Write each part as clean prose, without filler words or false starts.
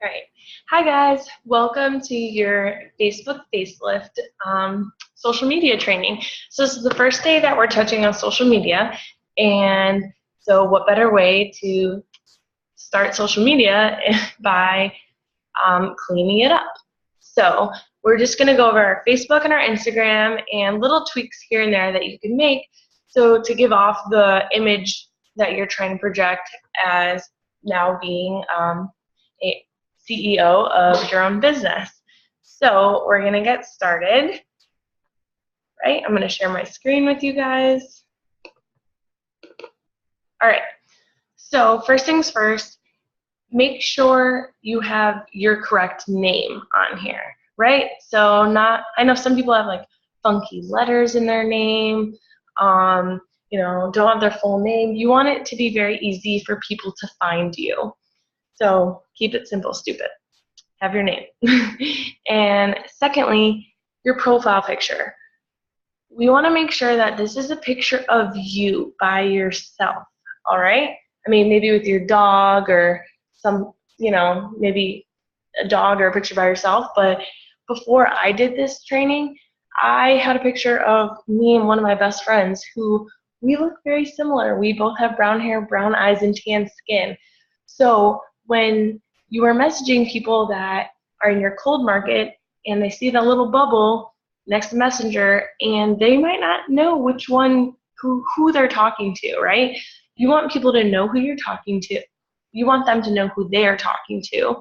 All right. Hi, guys. Welcome to your Facebook facelift social media training. So this is the first day that we're touching on social media. And so what better way to start social media by cleaning it up. So we're just going to go over our Facebook and our Instagram and little tweaks here and there that you can make so to give off the image that you're trying to project as now being a CEO of your own business. So we're going to get started, right? I'm going to share my screen with you guys. All right. So first things first, make sure you have your correct name on here, right? So I know some people have like funky letters in their name, don't have their full name. You want it to be very easy for people to find you. So keep it simple, stupid. Have your name. And secondly, your profile picture. We want to make sure that this is a picture of you by yourself, all right? I mean, maybe with your dog or maybe a dog or a picture by yourself. But before I did this training, I had a picture of me and one of my best friends who we look very similar. We both have brown hair, brown eyes, and tan skin. So when you are messaging people that are in your cold market and they see that little bubble next to Messenger and they might not know which one, who they're talking to, right? You want people to know who you're talking to. You want them to know who they're talking to.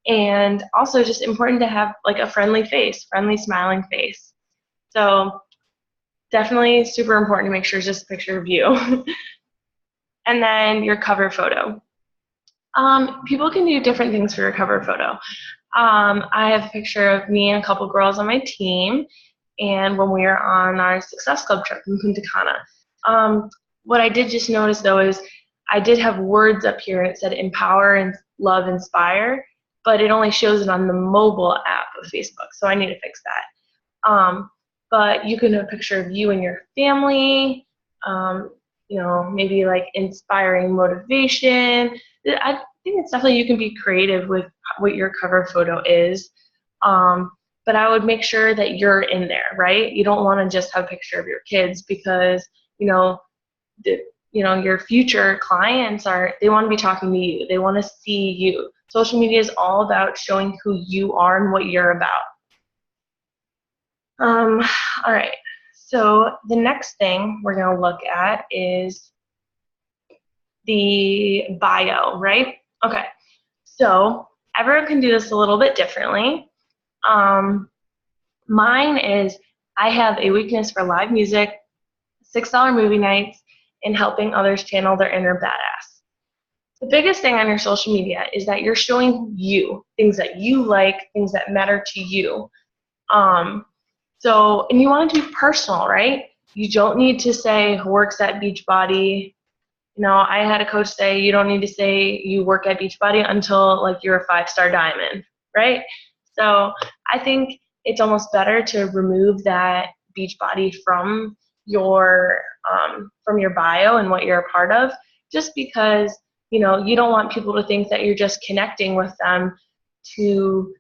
And also just important to have like a friendly face, friendly smiling face. So definitely super important to make sure it's just a picture of you. And then your cover photo. People can do different things for your cover photo. I have a picture of me and a couple girls on my team, and when we were on our Success Club trip in Punta Cana. What I did just notice though is I did have words up here. It said empower and love, inspire, but it only shows it on the mobile app of Facebook, so I need to fix that. But you can do a picture of you and your family, maybe like inspiring motivation. I think it's definitely you can be creative with what your cover photo is. But I would make sure that you're in there, right? You don't want to just have a picture of your kids because, your future clients they want to be talking to you. They want to see you. Social media is all about showing who you are and what you're about. All right. So the next thing we're going to look at is the bio, right? Okay. So everyone can do this a little bit differently. Mine is I have a weakness for live music, $6 movie nights, and helping others channel their inner badass. The biggest thing on your social media is that you're showing you, things that you like, things that matter to you. And you want to be personal, right? You don't need to say works at Beachbody. I had a coach say you don't need to say you work at Beachbody until like you're a 5-star diamond, right? So I think it's almost better to remove that Beachbody from your bio and what you're a part of, just because you don't want people to think that you're just connecting with them to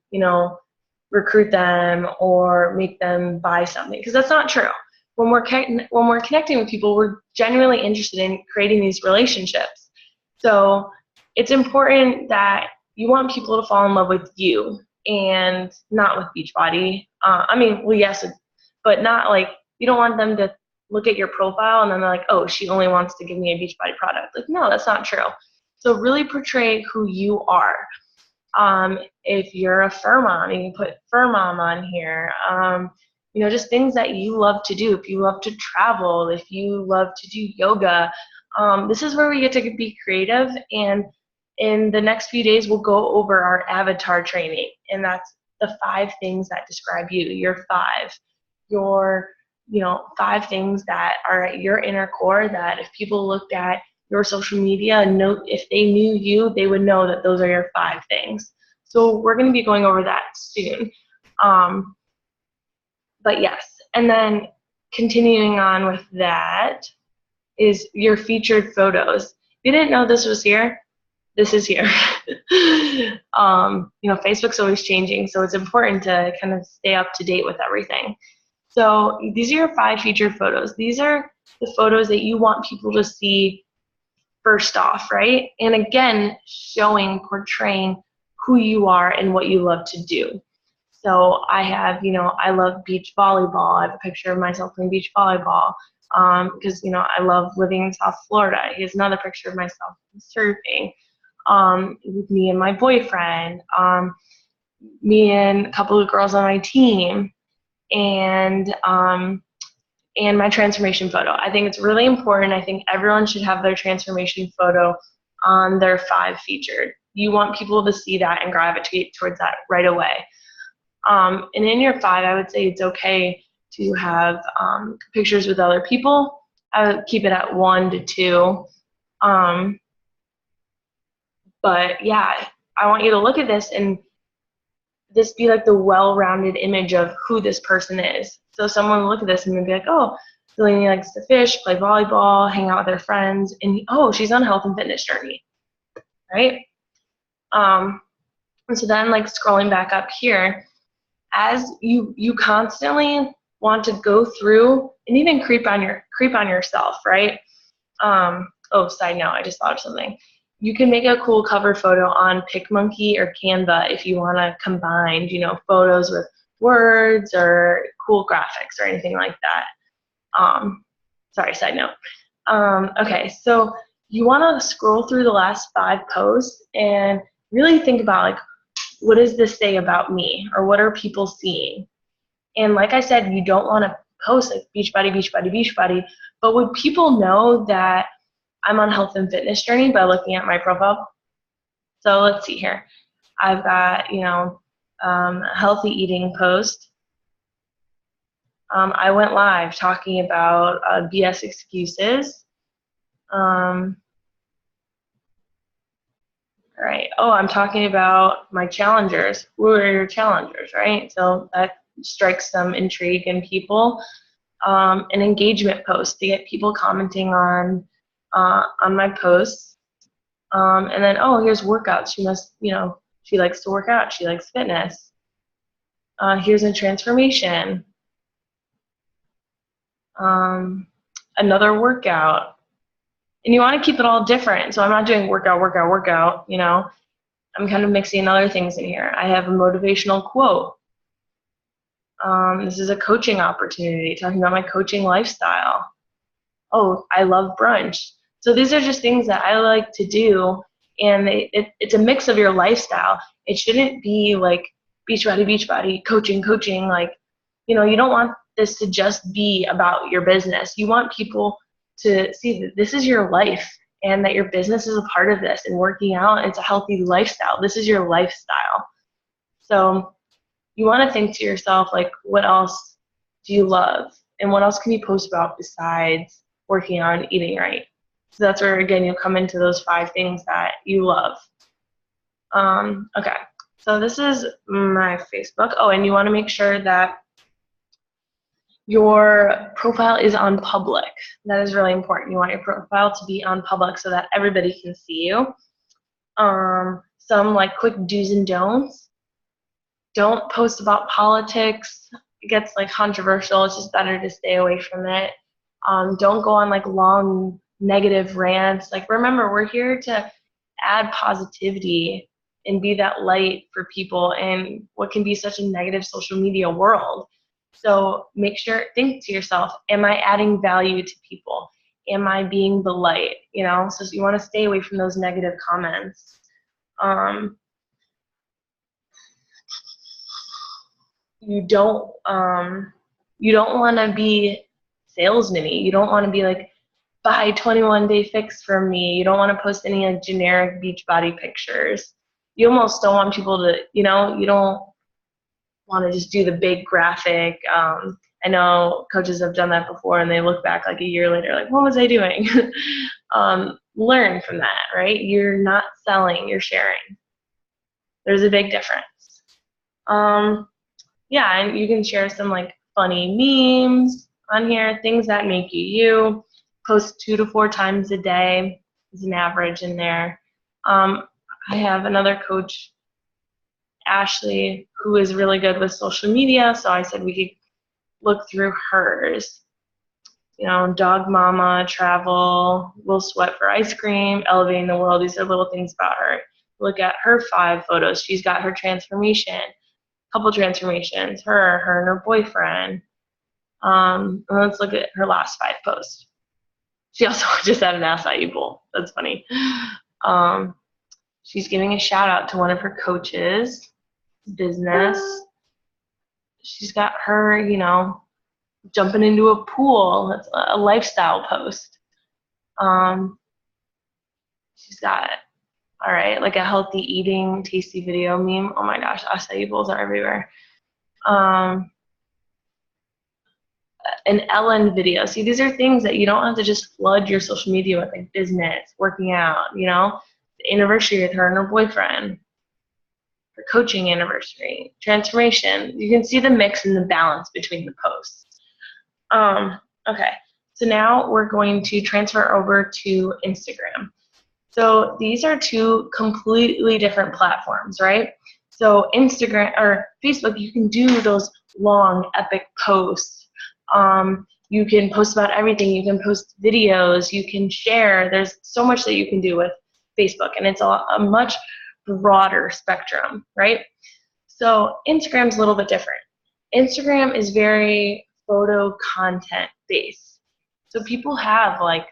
recruit them or make them buy something, because that's not true. When we're connecting with people, we're genuinely interested in creating these relationships. So it's important that you want people to fall in love with you and not with Beachbody. Yes, but not like you don't want them to look at your profile and then they're like, oh, she only wants to give me a Beachbody product. Like, no, that's not true. So really portray who you are. If you're a fur mom, you can put fur mom on here. Just things that you love to do. If you love to travel, if you love to do yoga, this is where we get to be creative. And in the next few days, we'll go over our avatar training, and that's the 5 things that describe you. Your 5 things that are at your inner core, that if people looked at your social media and if they knew you, they would know that those are your 5 things. So we're going to be going over that soon. But yes, and then continuing on with that is your featured photos. If you didn't know this was here, this is here. Facebook's always changing, so it's important to kind of stay up to date with everything. So these are your 5 featured photos. These are the photos that you want people to see first off, right? And again, portraying who you are and what you love to do. So I have, I love beach volleyball. I have a picture of myself playing beach volleyball because, I love living in South Florida. Here's another picture of myself surfing with me and my boyfriend, me and a couple of girls on my team, and my transformation photo. I think it's really important. I think everyone should have their transformation photo on their 5 featured. You want people to see that and gravitate towards that right away. And in your 5, I would say it's okay to have pictures with other people. I would keep it at 1 to 2. But yeah, I want you to look at this and this be like the well-rounded image of who this person is. So someone will look at this and they'll be like, oh, Delaney likes to fish, play volleyball, hang out with her friends, and oh, she's on a health and fitness journey, right? And so then like scrolling back up here, as you constantly want to go through and even creep on yourself, right? Side note, I just thought of something. You can make a cool cover photo on PicMonkey or Canva if you want to combine, photos with words or cool graphics or anything like that. Sorry, side note. Okay, so you want to scroll through the last 5 posts and really think about like, what does this say about me, or what are people seeing? And like I said, you don't want to post like Beachbody, Beachbody, Beachbody, but would people know that I'm on health and fitness journey by looking at my profile? So let's see here. I've got, a healthy eating post. I went live talking about BS excuses. All right. Oh, I'm talking about my challengers. Who are your challengers, right? So that strikes some intrigue in people. An engagement post to get people commenting on my posts. And then, oh, here's workouts. She must, she likes to work out. She likes fitness. Here's a transformation. Another workout. And you want to keep it all different. So I'm not doing workout, workout, workout, I'm kind of mixing other things in here. I have a motivational quote. This is a coaching opportunity, talking about my coaching lifestyle. Oh, I love brunch. So these are just things that I like to do, and it's a mix of your lifestyle. It shouldn't be like Beachbody, coaching, like, you don't want this to just be about your business. You want people to see that this is your life and that your business is a part of this, and working out, it's a healthy lifestyle. This is your lifestyle. So you want to think to yourself, like, what else do you love? And what else can you post about besides working out and eating right? So that's where, again, you'll come into those 5 things that you love. Okay, so this is my Facebook. Oh, and you want to make sure that your profile is on public. That is really important. You want your profile to be on public so that everybody can see you. Some like quick do's and don'ts. Don't post about politics. It gets like controversial. It's just better to stay away from it. Don't go on like long negative rants. Like, remember, we're here to add positivity and be that light for people in what can be such a negative social media world. So think to yourself, am I adding value to people? Am I being the light? So you want to stay away from those negative comments. You don't want to be salesman-y. You don't want to be like, buy 21-day fix from me. You don't want to post any like generic Beachbody pictures. You almost don't want people to, you don't want to just do the big graphic. I know coaches have done that before, and they look back like a year later, like, what was I doing? Learn from that, right? You're not selling, you're sharing. There's a big difference. Yeah, and you can share some like funny memes on here, things that make you you. Post 2 to 4 times a day is an average in there. I have another coach, Ashley, who is really good with social media, so I said we could look through hers. You know, dog mama, travel, will sweat for ice cream, elevating the world. These are little things about her. Look at her 5 photos. She's got her transformation, couple transformations, her and her boyfriend. And let's look at her last 5 posts. She also just had an acai bowl. That's funny. She's giving a shout out to one of her coaches, business. She's got her, you know, jumping into a pool. That's a lifestyle post. She's got, all right, like a healthy eating, tasty video meme. Oh my gosh, acai bowls are everywhere. An Ellen video. See, these are things that you don't have to just flood your social media with, like business, working out, you know, the anniversary with her and her boyfriend, her coaching anniversary, transformation. You can see the mix and the balance between the posts. Okay, so now we're going to transfer over to Instagram. So these are 2 completely different platforms, right? So Instagram or Facebook, you can do those long, epic posts. You can post about everything. You can post videos. You can share. There's so much that you can do with Facebook, and it's a much broader spectrum, right? So Instagram's a little bit different. Instagram is very photo content based. So people have like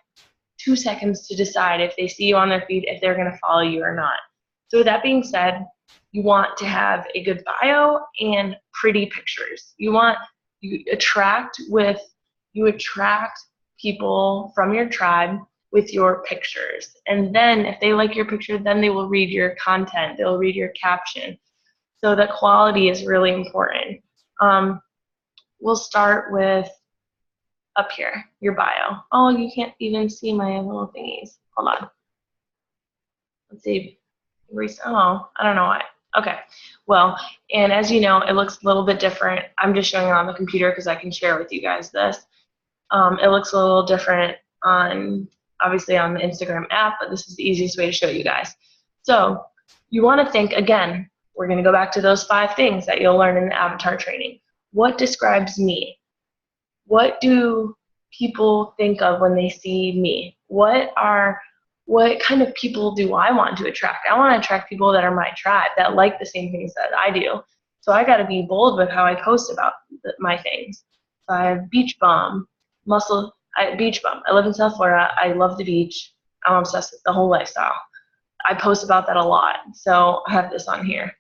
2 seconds to decide if they see you on their feed, if they're going to follow you or not. So with that being said, you want to have a good bio and pretty pictures. You attract people from your tribe with your pictures. And then if they like your picture, then they will read your content. They'll read your caption. So the quality is really important. We'll start with up here, your bio. Oh, you can't even see my little thingies. Hold on. Let's see. Oh, I don't know why. Okay. Well, and as you know, it looks a little bit different. I'm just showing it on the computer because I can share with you guys this. It looks a little different obviously on the Instagram app, but this is the easiest way to show you guys. So you want to think, again, we're going to go back to those 5 things that you'll learn in the avatar training. What describes me? What do people think of when they see me? What kind of people do I want to attract? I want to attract people that are my tribe, that like the same things that I do. So I got to be bold with how I post about my things. So I have beach bum, beach bum. I live in South Florida. I love the beach. I'm obsessed with the whole lifestyle. I post about that a lot. So I have this on here.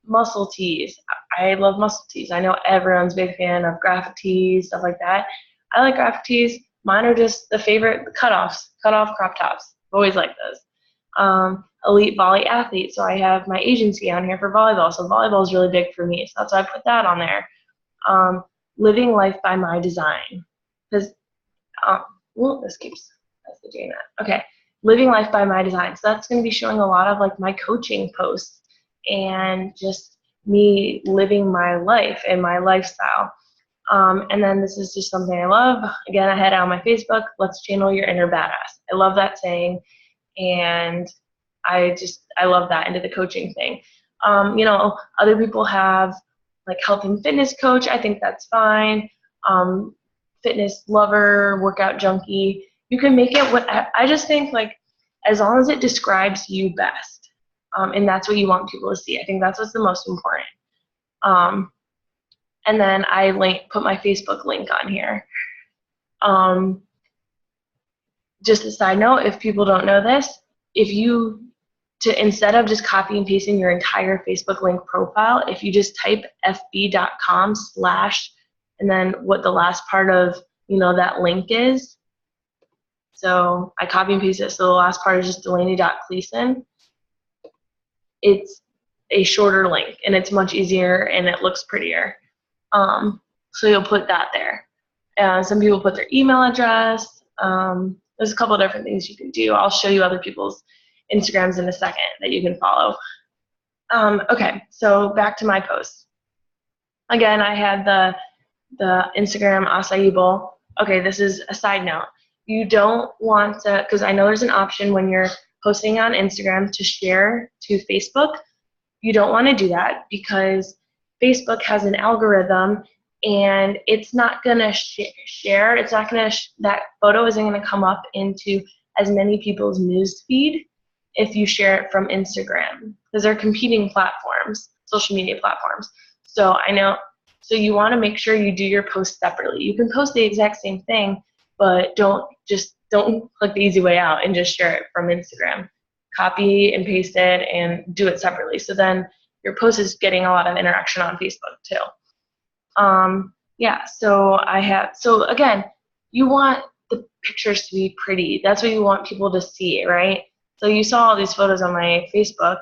Muscle tees. I love muscle tees. I know everyone's a big fan of graphic tees, stuff like that. I like graphic tees. Mine are just the favorite cutoff crop tops. Always like those. Elite volley athlete. So I have my agency on here for volleyball. So volleyball is really big for me. So that's why I put that on there. Living life by my design. Because, that's the J net. Okay. Living life by my design. So that's going to be showing a lot of like my coaching posts and just me living my life and my lifestyle. And then this is just something I love. Again, I had it on my Facebook. Let's channel your inner badass. I love that saying, and I love that into the coaching thing. You know, other people have like health and fitness coach. I think that's fine. Fitness lover, workout junkie. You can make it what I just think like as long as it describes you best, and that's what you want people to see. I think that's what's the most important. And then I put my Facebook link on here. Just a side note, if people don't know this, instead of just copy and pasting your entire Facebook link profile, if you just type fb.com/ and then what the last part of that link is. So I copy and paste it. So the last part is just Delaney.Cleason. It's a shorter link and it's much easier and it looks prettier. So you'll put that there. Some people put their email address. There's a couple of different things you can do. I'll show you other people's Instagrams in a second that you can follow. Okay, so back to my post. Again, I had the Instagram acai bowl. Okay, this is a side note. You don't want to, because I know there's an option when you're posting on Instagram to share to Facebook, you don't want to do that because Facebook has an algorithm and it's not going to share. It's not going to, that photo isn't going to come up into as many people's news feed if you share it from Instagram, because they're competing platforms, social media platforms. So so you want to make sure you do your posts separately. You can post the exact same thing, but don't click the easy way out and just share it from Instagram. Copy and paste it and do it separately. So then your post is getting a lot of interaction on Facebook too. Yeah, so again, you want the pictures to be pretty. That's what you want people to see, right? So you saw all these photos on my Facebook,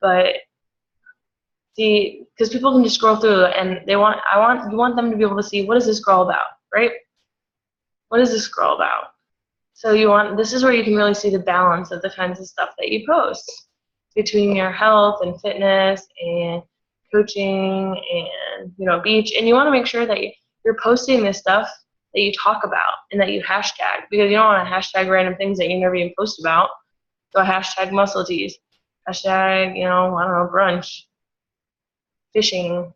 but see, because people can just scroll through and you want them to be able to see, what is this girl about, right? What is this girl about? So this is where you can really see the balance of the kinds of stuff that you post between your health and fitness and coaching and beach, and you want to make sure that you're posting this stuff that you talk about and that you hashtag, because you don't want to hashtag random things that you never even post about. So hashtag muscle tees, hashtag I don't know, brunch, fishing,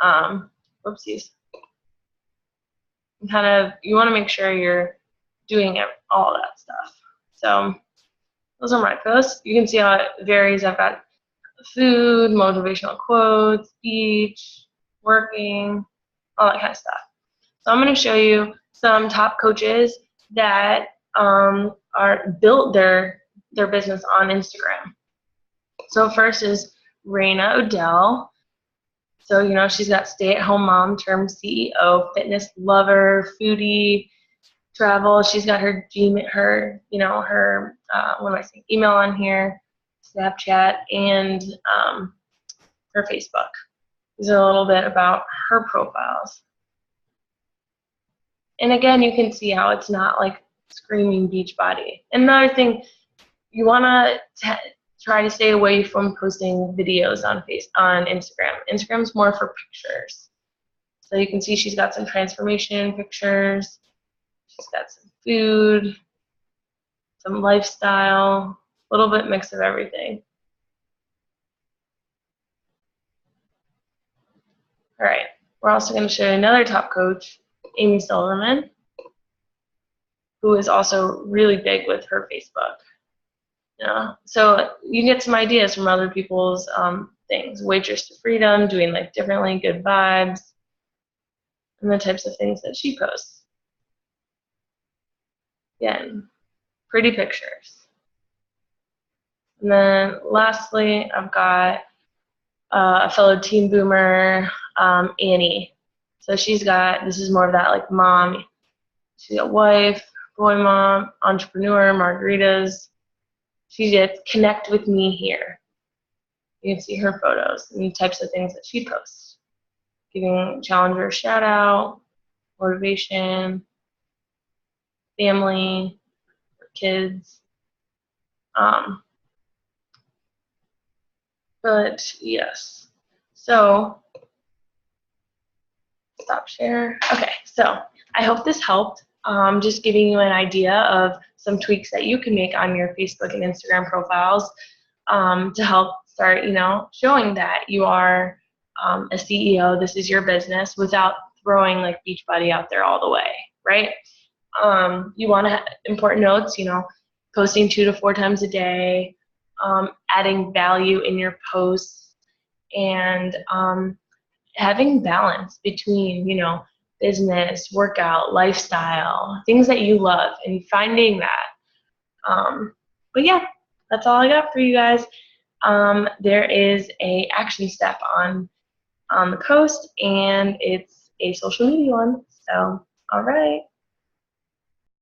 whoopsies. You want to make sure you're doing all that stuff. So those are my posts. You can see how it varies. I've got food, motivational quotes, beach, working, all that kind of stuff. So I'm going to show you some top coaches that are built their business on Instagram. So first is Raina Odell. So she's got stay-at-home mom turned CEO, fitness lover, foodie, travel. She's got her email on here, Snapchat, and her Facebook. These are a little bit about her profiles. And again, you can see how it's not like screaming beach body. And another thing, you want to try to stay away from posting videos on Instagram. Instagram's more for pictures. So you can see she's got some transformation pictures. She's got some food, some lifestyle, a little bit mix of everything. All right, we're also going to show you another top coach, Amy Silverman, who is also really big with her Facebook. So you get some ideas from other people's things. Waitress to Freedom, doing life differently, good vibes, and the types of things that she posts. Again, pretty pictures. And then lastly, I've got a fellow teen boomer, Annie. So this is more of that like mom. She's a wife, boy mom, entrepreneur, margaritas. She gets connect with me here. You can see her photos and the types of things that she posts. Giving Challenger a shout out, motivation, family, kids. But yes, so stop share. Okay, so I hope this helped. Just giving you an idea of some tweaks that you can make on your Facebook and Instagram profiles to help start, showing that you are a CEO, this is your business, without throwing like Beachbody out there all the way, right? You want to have important notes, posting 2 to 4 times a day, adding value in your posts, and having balance between, business, workout, lifestyle, things that you love, and finding that. But yeah, that's all I got for you guys. There is a action step on the post, and it's a social media one. So, all right.